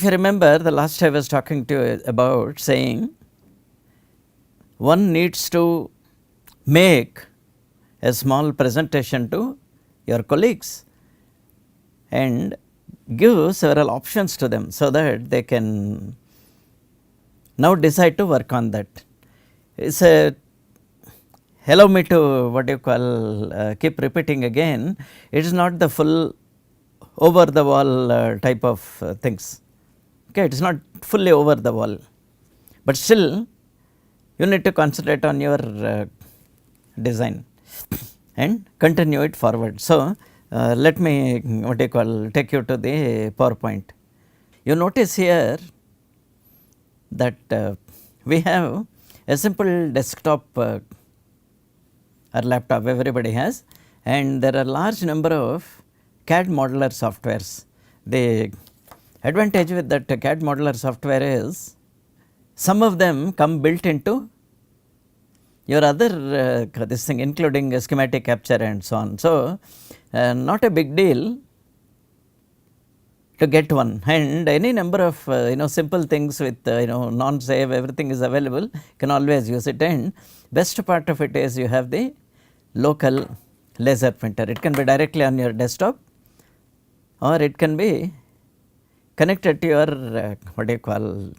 If you remember, the last I was talking to you about saying one needs to make a small presentation to your colleagues and give several options to them, so that they can now decide to work on that. It's a, allow me to what you call keep repeating again, it is not the full over the wall type of things. Okay, it is not fully over the wall, but still you need to concentrate on your design and continue it forward. So, let me what you call take you to the PowerPoint. You notice here that we have a simple desktop or laptop everybody has, and there are large number of CAD modeler softwares. The advantage with that CAD modeler software is some of them come built into your other this thing, including schematic capture and so on. So, not a big deal to get one, and any number of simple things with non-save, everything is available, you can always use it. And best part of it is you have the local laser printer. It can be directly on your desktop, or it can be connected to your what do you call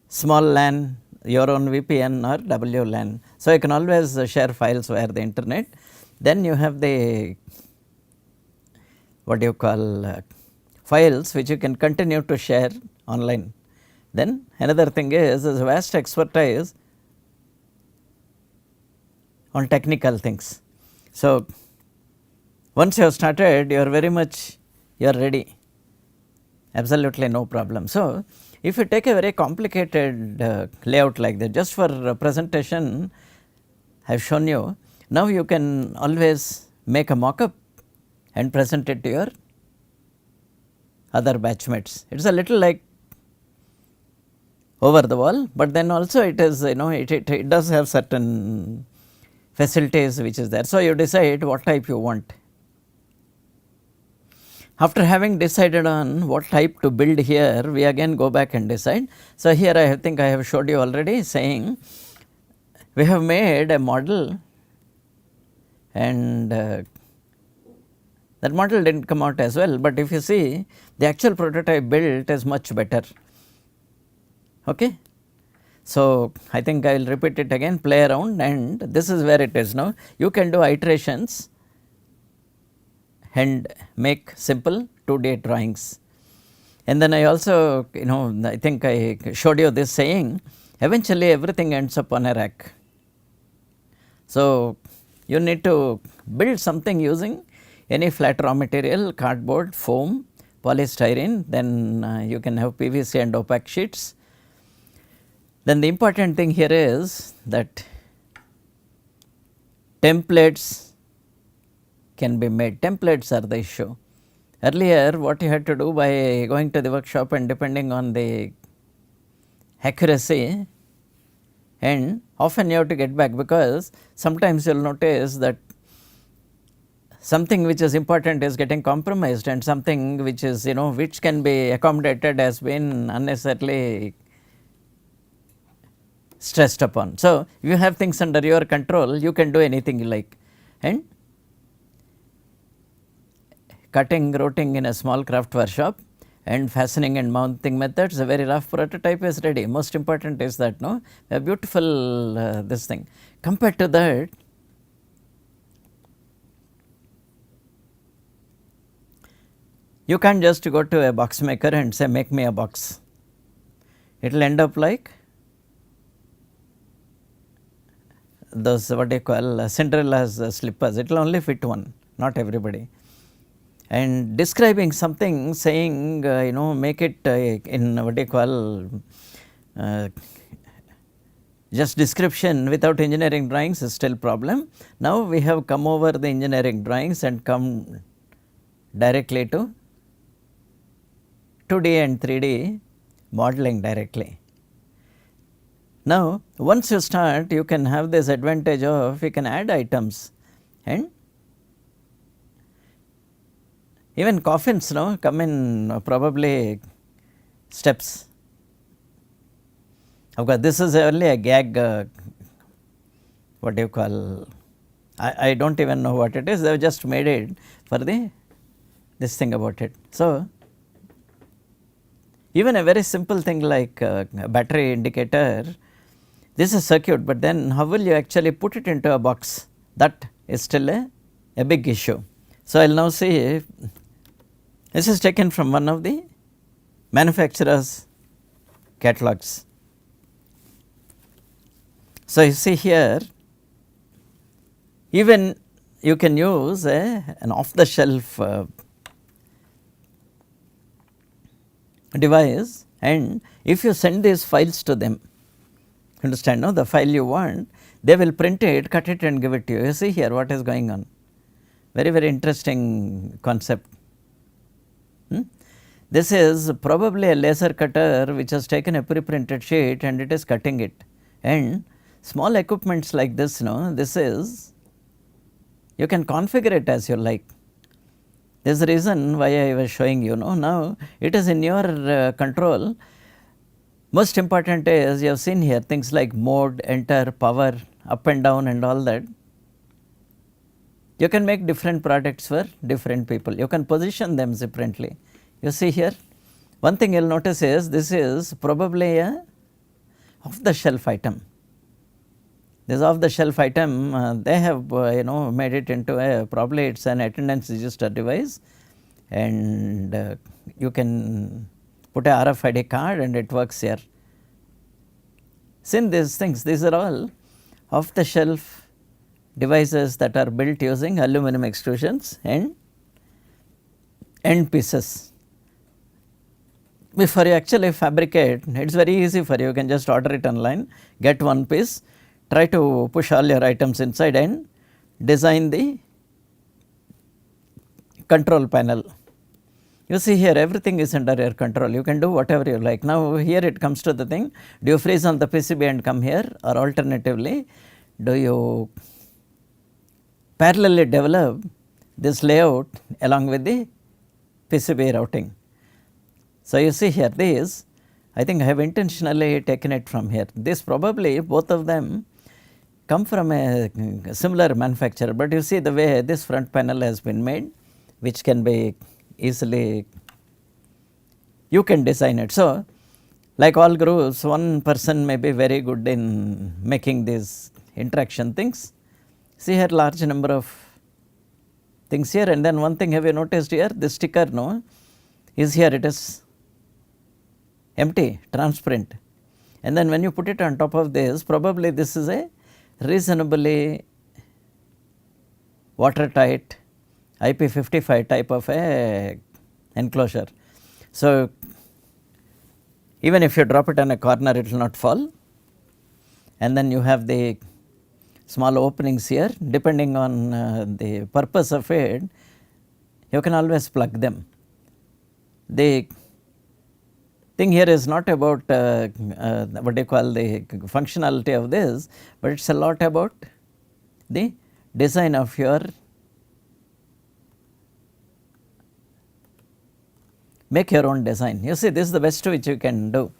small LAN, your own VPN or WLAN. So, you can always share files via the internet. Then you have the what do you call files which you can continue to share online. Then another thing is a vast expertise on technical things. So, once you have started, you are very much you are ready, absolutely no problem. So, if you take a very complicated layout like that, just for presentation I have shown you, now you can always make a mock-up and present it to your other batchmates. It is a little like over the wall, but then also it is it does have certain facilities which is there. So, you decide what type you want. After having decided on what type to build here, we again go back and decide. So, here I think I have showed you already, saying we have made a model, and that model did not come out as well, but if you see the actual prototype built is much better. Okay. So, I think I will repeat it again, play around, and this is where it is now. You can do iterations and make simple 2D drawings. And then I also I think I showed you this saying, eventually everything ends up on a rack. So, you need to build something using any flat raw material, cardboard, foam, polystyrene, then you can have PVC and opaque sheets. Then the important thing here is that templates can be made. Templates are the issue. Earlier what you had to do by going to the workshop and depending on the accuracy, and often you have to get back, because sometimes you will notice that something which is important is getting compromised, and something which is which can be accommodated has been unnecessarily stressed upon. So, if you have things under your control, you can do anything you like, and cutting, routing in a small craft workshop and fastening and mounting methods, a very rough prototype is ready. Most important is that a beautiful this thing. Compared to that, you can't just go to a box maker and say make me a box. It will end up like those what they call Cinderella's slippers. It will only fit one, not everybody. And describing something, saying make it in what they call just description without engineering drawings is still problem. Now, we have come over the engineering drawings and come directly to 2D and 3D modeling directly. Now, once you start, you can have this advantage of you can add items, and even coffins come in probably steps. Of course, this is only a gag, what do you call, I do not even know what it is, they have just made it for this thing about it. So, even a very simple thing like a battery indicator, this is circuit, but then how will you actually put it into a box? That is still a big issue. So, I will now see, this is taken from one of the manufacturer's catalogs. So, you see here, even you can use an off the shelf device, and if you send these files to them, understand, no, the file you want, they will print it, cut it and give it to you. You see here what is going on, very, very interesting concept. This is probably a laser cutter which has taken a pre-printed sheet and it is cutting it, and small equipments like this, this is, you can configure it as you like. This is the reason why I was showing you, now it is in your control. Most important is, you have seen here things like mode, enter, power, up and down and all that. You can make different products for different people, you can position them differently. You see here, one thing you will notice is, this is probably a off the shelf item. This off the shelf item, they have made it into a, probably it is an attendance register device, and you can put a RFID card and it works here. Since these things, these are all off the shelf devices that are built using aluminum extrusions and end pieces. Before you actually fabricate, it is very easy for you, you can just order it online, get one piece, try to push all your items inside and design the control panel. You see here, everything is under your control, you can do whatever you like. Now, here it comes to the thing, do you freeze on the PCB and come here, or alternatively, do you parallelly develop this layout along with the PCB routing. So, you see here, this, I think I have intentionally taken it from here. This probably both of them come from a similar manufacturer, but you see the way this front panel has been made, which can be easily, you can design it. So, like all groups, one person may be very good in making these interaction things. See here, large number of things here, and then one thing have you noticed here, this sticker is here, it is empty, transparent, and then when you put it on top of this, probably this is a reasonably watertight IP55 type of a enclosure. So, even if you drop it on a corner, it will not fall, and then you have the small openings here, depending on the purpose of it, you can always plug them. The thing here is not about what you call the functionality of this, but it is a lot about the design of your, make your own design. You see, this is the best which you can do.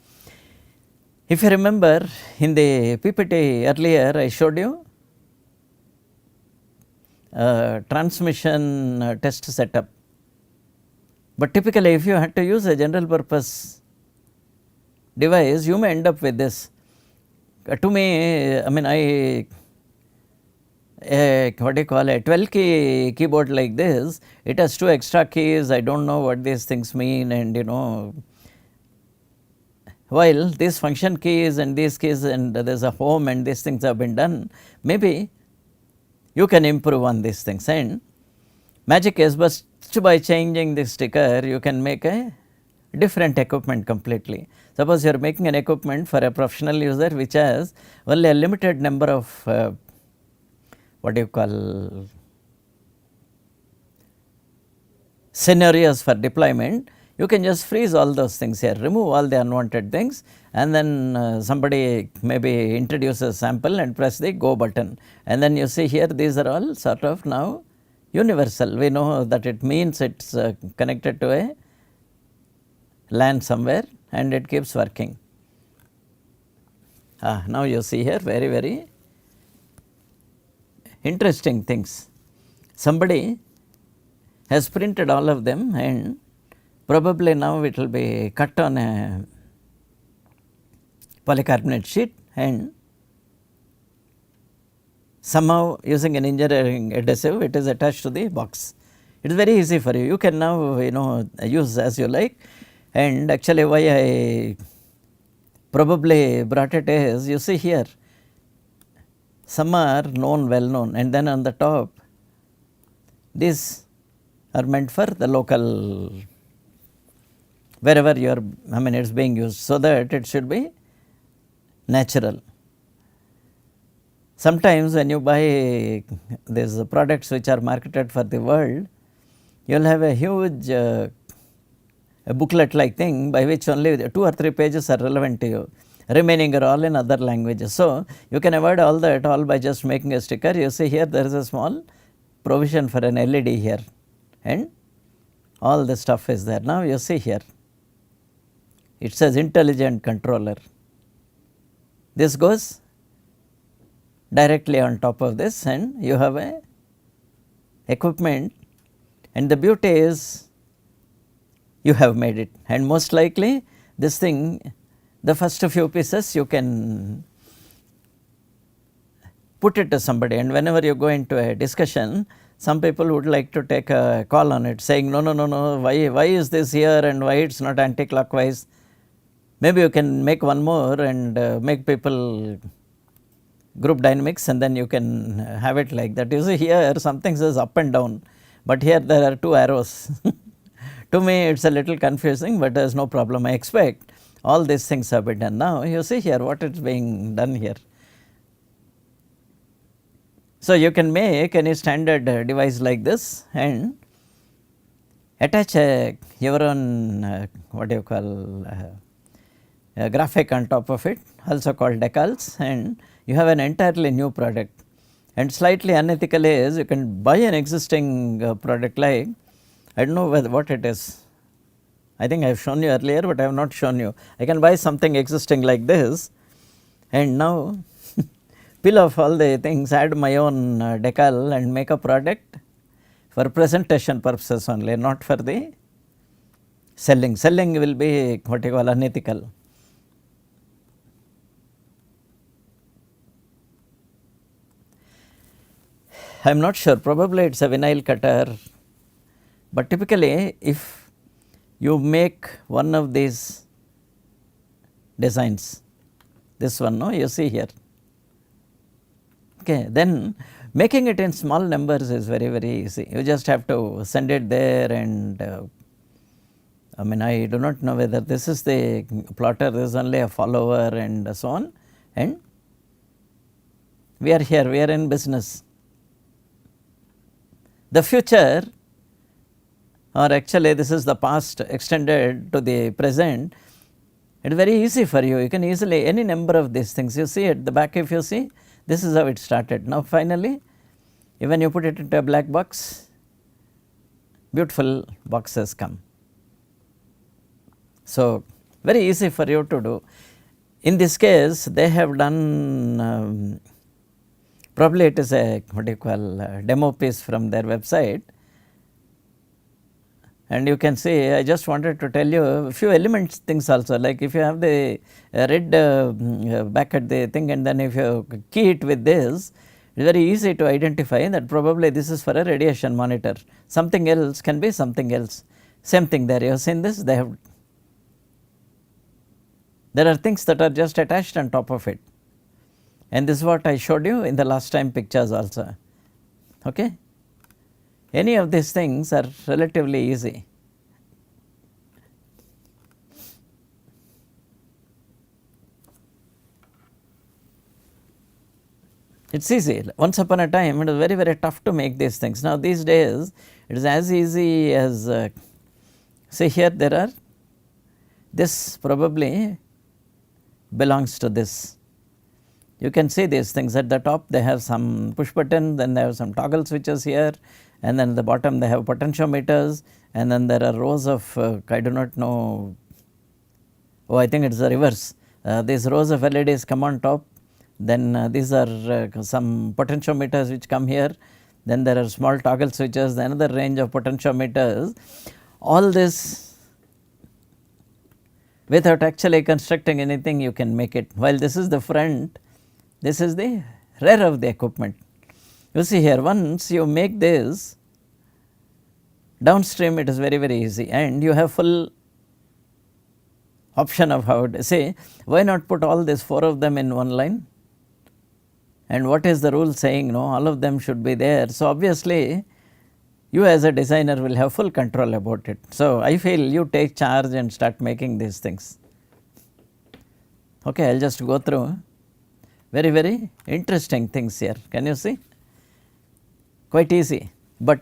If you remember in the PPT earlier, I showed you transmission test setup, but typically if you had to use a general purpose device, you may end up with this. To me, I mean, what do you call a 12 key keyboard like this, it has 2 extra keys, I do not know what these things mean, and while these function keys and these keys and there is a home and these things have been done, maybe you can improve on these things, and magic is just by changing this sticker, you can make a different equipment completely. Suppose you are making an equipment for a professional user which has only a limited number of what do you call scenarios for deployment, you can just freeze all those things here, remove all the unwanted things, and then somebody maybe introduce a sample and press the go button, and then you see here these are all sort of now universal. We know that it means it is connected to a LAN somewhere, and it keeps working. Now you see here very, very interesting things. Somebody has printed all of them, and probably now it will be cut on a polycarbonate sheet, and somehow using an engineering adhesive it is attached to the box. It is very easy for you. You can now use as you like. And actually why I probably brought it is, you see here some are known, well known, and then on the top these are meant for the local, wherever you are, it is being used, so that it should be natural. Sometimes when you buy these products which are marketed for the world, you will have a huge a booklet like thing by which only 2 or 3 pages are relevant to you, remaining are all in other languages. So, you can avoid all that all by just making a sticker. You see here there is a small provision for an LED here, and all the stuff is there. Now you see here it says intelligent controller. This goes directly on top of this, and you have a equipment, and the beauty is you have made it, and most likely this thing, the first few pieces you can put it to somebody, and whenever you go into a discussion, some people would like to take a call on it, saying no, why is this here and why it is not anti-clockwise. Maybe you can make one more and make people group dynamics, and then you can have it like that. You see here something says up and down, but here there are 2 arrows. To me it is a little confusing, but there is no problem. I expect all these things have been done. Now you see here what is being done here. So you can make any standard device like this and attach your own what do you call a graphic on top of it, also called decals, and you have an entirely new product. And slightly unethical is you can buy an existing product like, I do not know what it is. I think I have shown you earlier, but I have not shown you. I can buy something existing like this, and now peel off all the things, add my own decal and make a product for presentation purposes only, not for the selling. Selling will be what you call unethical. I am not sure, probably it is a vinyl cutter, but typically if you make one of these designs, this one, no, you see here, okay, then making it in small numbers is very, very easy. You just have to send it there, and I do not know whether this is the plotter, this is only a follower and so on, and we are here, we are in business. The future, or actually this is the past extended to the present, it is very easy for you. You can easily, any number of these things, you see at the back, if you see, this is how it started. Now finally, even you put it into a black box, beautiful boxes come. So very easy for you to do. In this case, they have done probably it is a what do you call demo piece from their website, and you can see, I just wanted to tell you a few elements things also, like if you have the red back at the thing, and then if you key it with this, it is very easy to identify that probably this is for a radiation monitor, something else can be something else. Same thing there, you have seen this, they have, there are things that are just attached on top of it. And this is what I showed you in the last time pictures also. Okay? Any of these things are relatively easy. It is easy. Once upon a time it was very, very tough to make these things. Now these days it is as easy as see here there are, this probably belongs to this. You can see these things at the top, they have some push button, then they have some toggle switches here, and then at the bottom they have potentiometers, and then there are rows of I do not know Oh, I think it is the reverse. These rows of LEDs come on top, then these are some potentiometers which come here, then there are small toggle switches, another range of potentiometers. All this without actually constructing anything you can make it. While this is the front, this is the rear of the equipment. You see here, once you make this downstream, it is very, very easy, and you have full option of how to say, why not put all these 4 of them in one line, and what is the rule saying? No, all of them should be there. So, obviously, you as a designer will have full control about it. So, I feel you take charge and start making these things. Okay, I will just go through very, very interesting things here. Can you see? Quite easy, but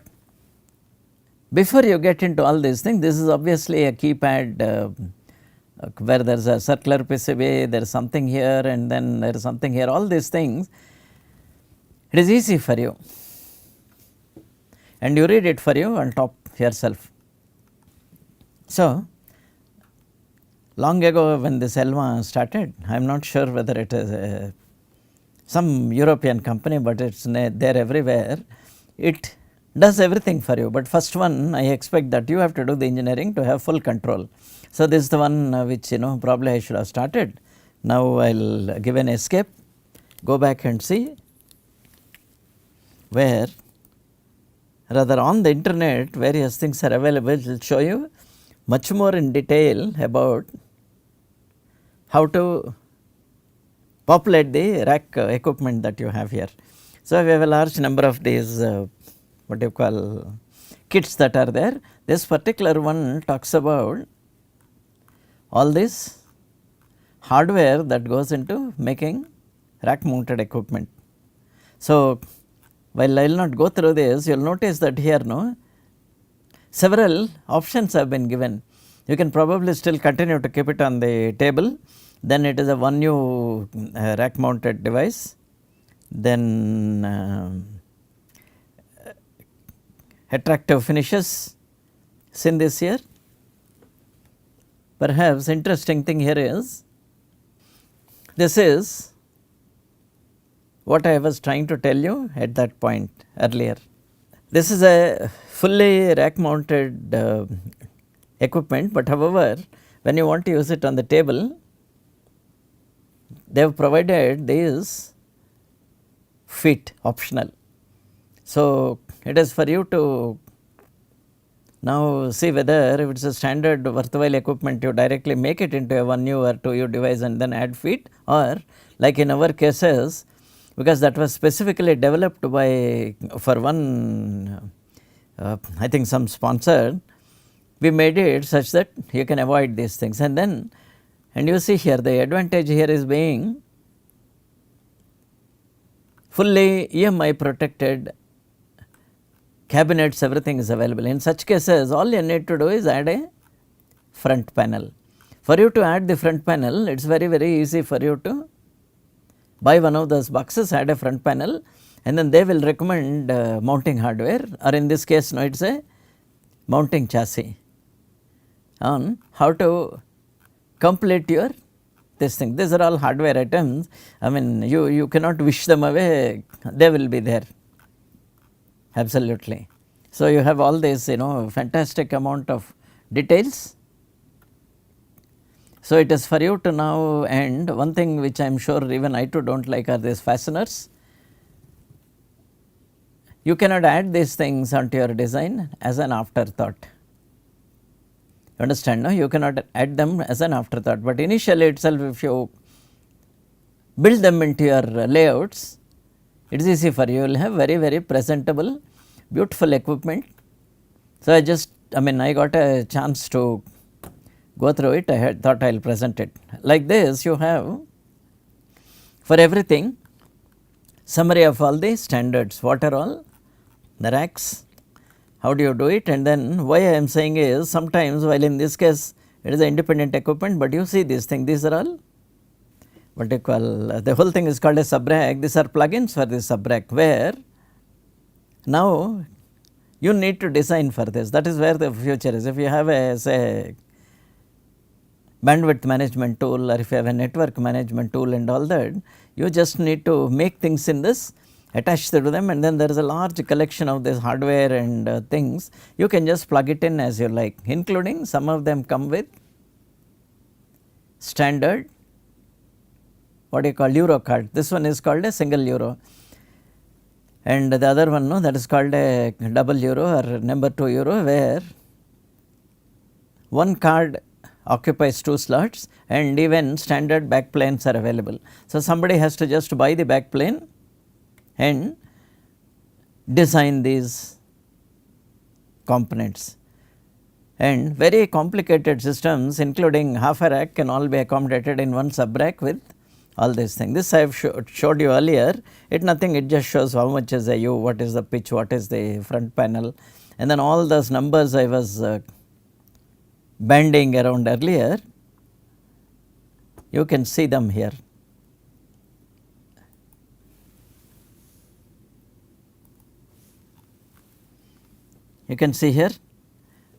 before you get into all these things, this is obviously a keypad where there is a circular PCB, there is something here, and then there is something here. All these things, it is easy for you, and you read it for you on top yourself. So, long ago when this Elma started, I am not sure whether it is some European company, but it is there everywhere. It does everything for you, but first one I expect that you have to do the engineering to have full control. So, this is the one which probably I should have started. Now, I will give an escape, go back and see where rather on the internet various things are available. It will show you much more in detail about how to populate the rack equipment that you have here. So, we have a large number of these what you call kits that are there. This particular one talks about all this hardware that goes into making rack mounted equipment. So, while I will not go through this, you will notice that here several options have been given. You can probably still continue to keep it on the table, then it is a one new rack mounted device, then attractive finishes, seen this here. Perhaps interesting thing here is, this is what I was trying to tell you at that point earlier. This is a fully rack mounted equipment, but however, when you want to use it on the table, they have provided these feet optional. So, it is for you to now see whether if it is a standard worthwhile equipment, you directly make it into a 1U or 2U device and then add feet, or like in our cases, because that was specifically developed by for one I think some sponsor, we made it such that you can avoid these things. And then, and you see here the advantage here is being fully EMI protected cabinets, everything is available. In such cases, all you need to do is add a front panel. For you to add the front panel, it is very, very easy for you to buy one of those boxes, add a front panel, and then they will recommend mounting hardware, or in this case, it is a mounting chassis on how to complete your this thing. These are all hardware items. I mean, you cannot wish them away, they will be there. Absolutely. So, you have all this fantastic amount of details. So, it is for you to now, and one thing which I am sure even I too do not like are these fasteners. You cannot add these things onto your design as an afterthought. You understand, no? You cannot add them as an afterthought, but initially itself if you build them into your layouts, it is easy for you. You will have very, very presentable, beautiful equipment. So, I got a chance to go through it. I had thought I will present it. Like this, you have for everything summary of all the standards. What are all the racks? How do you do it? And then why I am saying is, sometimes while in this case it is an independent equipment, but you see these things, these are all what you call, the whole thing is called a sub-rack. These are plugins for this sub-rack, where now you need to design for this. That is where the future is. If you have a say bandwidth management tool, or if you have a network management tool and all that, you just need to make things in this, attach to them, and then there is a large collection of this hardware and things. You can just plug it in as you like, including some of them come with standard what do you call euro card. This one is called a single euro, and the other one, no, that is called a double euro or number 2 euro, where one card occupies 2 slots, and even standard backplanes are available. So, somebody has to just buy the backplane and design these components, and very complicated systems including half a rack can all be accommodated in one sub rack with all these things. This I have showed you earlier. It nothing, it just shows how much is the U, what is the pitch, what is the front panel, and then all those numbers I was banding around earlier, you can see them here. You can see here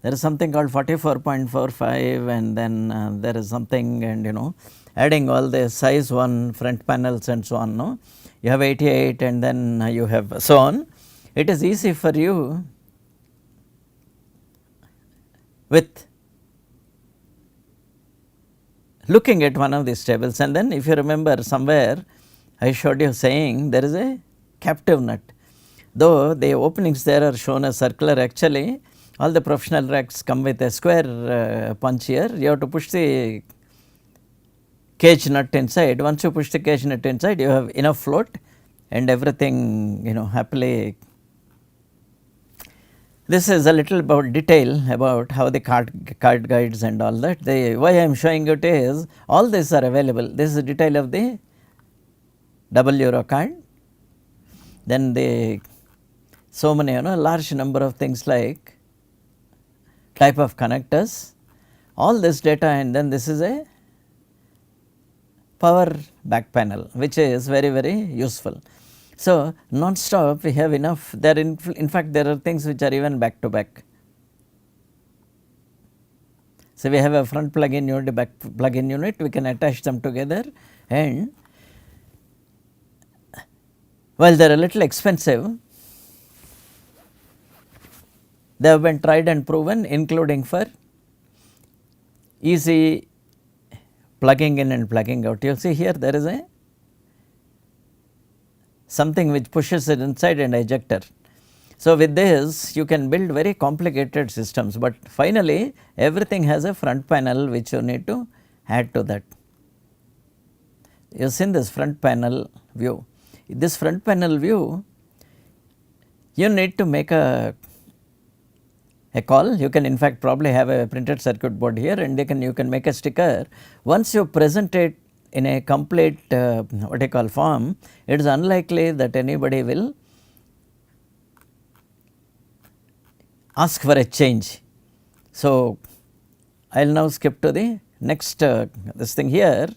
there is something called 44.45, and then there is something, and adding all the size 1 front panels and so on, no, you have 88, and then you have so on. It is easy for you with looking at one of these tables, and then if you remember somewhere I showed you saying there is a captive nut. Though the openings there are shown as circular, actually all the professional racks come with a square punch here. You have to push the cage nut inside. Once you push the cage nut inside, you have enough float and everything, happily. This is a little about detail about how the card guides and all that. Why I am showing it is all these are available. This is the detail of the double euro card. Then the so many large number of things like type of connectors, all this data, and then this is a power back panel, which is very, very useful. So, non-stop we have enough. There in fact there are things which are even back to back. So, we have a front plug-in unit, a back plug-in unit, we can attach them together, and while they are a little expensive, they have been tried and proven, including for easy plugging in and plugging out. You will see here there is a something which pushes it inside and ejector. So, with this you can build very complicated systems, but finally everything has a front panel which you need to add to that. You have seen this front panel view. This front panel view, you need to make a call. You can in fact probably have a printed circuit board here, and you can make a sticker. Once you present it in a complete what I call form, it is unlikely that anybody will ask for a change. So, I will now skip to the next this thing here.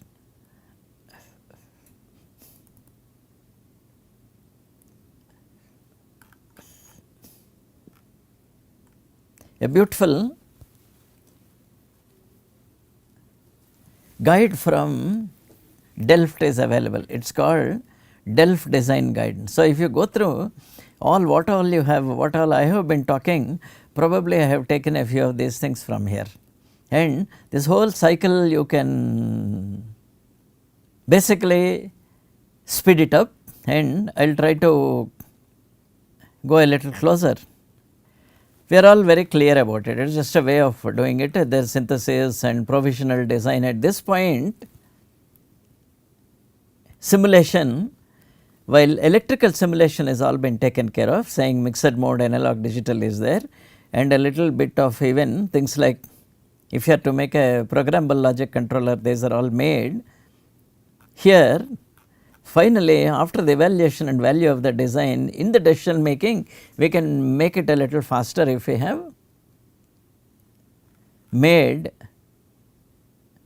A beautiful guide from Delft is available. It is called Delft Design Guide. So, if you go through what all you have, what all I have been talking, probably I have taken a few of these things from here, and this whole cycle you can basically speed it up, and I will try to go a little closer. We are all very clear about it. It is just a way of doing it. There is synthesis and provisional design. At this point, simulation, while electrical simulation has all been taken care of, saying mixed mode, analog, digital is there, and a little bit of even things like if you have to make a programmable logic controller, these are all made. Here, finally, after the evaluation and value of the design, in the decision making, we can make it a little faster if we have made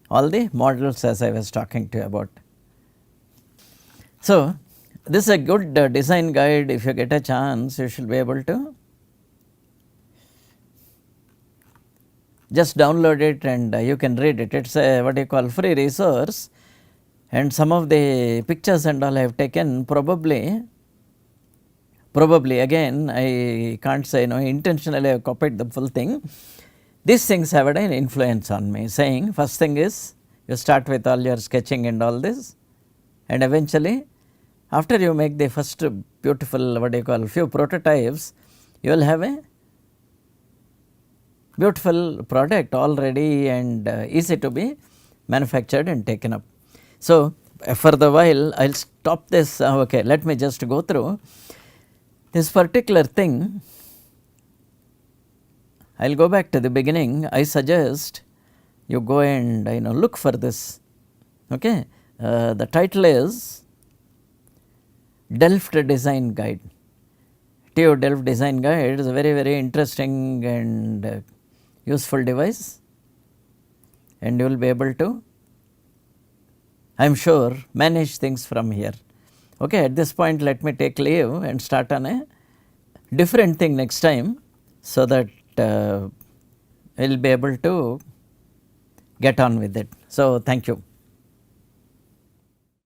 all the models as I was talking to you about. So, this is a good design guide. If you get a chance, you should be able to just download it and you can read it. It is a what you call free resource, and some of the pictures and all I have taken, probably again I can't say no, intentionally I have copied the full thing. These things have had an influence on me, saying first thing is you start with all your sketching and all this, and eventually after you make the first beautiful what you call few prototypes, you will have a beautiful product already and easy to be manufactured and taken up. So, for the while I will stop this. Okay, let me just go through this particular thing. I will go back to the beginning. I suggest you go and look for this. Okay, the title is Delft Design Guide. TU Delft Design Guide is a very interesting and useful device, and you will be able to, I am sure, manage things from here. Okay, at this point let me take leave and start on a different thing next time, so that I will be able to get on with it. So, thank you.